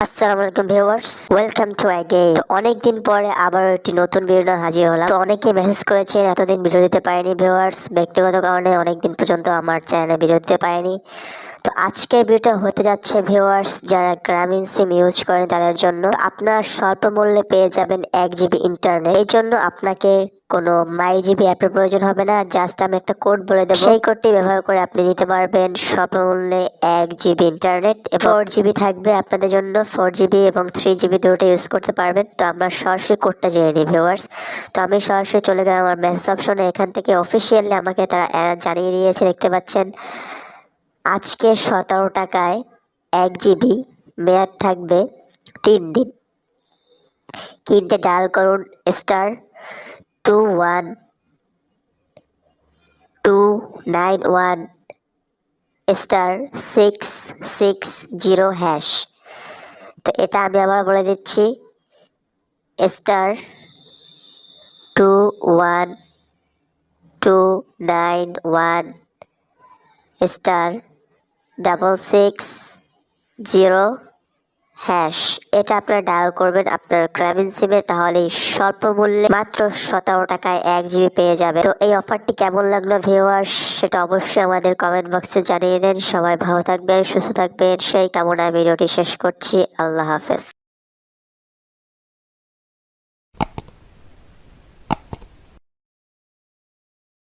আসসালামু আলাইকুম viewers, welcome to again. অনেক দিন পরে আবার একটি নতুন ভিডিও নিয়ে হাজির হলাম। তো অনেকে মেসেজ করেছেন এতদিন ভিডিও দিতে পারিনি ভিউয়ার্স, ব্যক্তিগত কারণে অনেক দিন পর্যন্ত আমার চ্যানেলে ভিডিও দিতে পারিনি। তো আজকের ভিডিওটা হতে যাচ্ছে ভিউয়ার্স, যারা গ্রামীণ সিম ইউজ করেন তাদের জন্য। আপনারা স্বল্প মূল্যে পেয়ে যাবেন 1 জিবি ইন্টারনেট। এই জন্য আপনাকে কোনো মাই জিবি অ্যাপের প্রয়োজন হবে না। জাস্ট আমি একটা কোড বলে দেবো, সেই কোডটি ব্যবহার করে আপনি নিতে পারবেন স্বল্প মূল্যে 1 জিবি ইন্টারনেট। 4 জিবি থাকবে আপনাদের জন্য, 4 জিবি এবং 3 জিবি দুটো ইউজ করতে পারবেন। তো আমরা সরাসরি কোডটা জেনে নিই ভিউয়ার্স। তো আমি সরাসরি চলে গেলাম আমার মেসেজ অপশনে। এখান থেকে অফিসিয়ালি আমাকে তারা জানিয়ে দিয়েছে, দেখতে পাচ্ছেন। আজকে 17 টাকায় 1 জিবি, মেয়াদ থাকবে 3 দিন। কিনতে ডায়াল করুন *21291*660#। তো এটা আমি আবার বলে দিচ্ছি, *21291*660#। এটা আপনারা ডায়াল করবেন আপনার গ্রামীণ সিমে, তাহলে স্বল্প মূল্যে মাত্র 17 টাকায় 1 জিবি পেয়ে যাবে। তো এই অফারটি কেমন লাগলো ভিউয়ার্স, সেটা অবশ্যই আমাদের কমেন্ট বক্সে জানিয়ে দেন। সবাই ভালো থাকবেন, সুস্থ থাকবেন, সেই কামনায় ভিডিওটি শেষ করছি। আল্লাহ হাফেজ।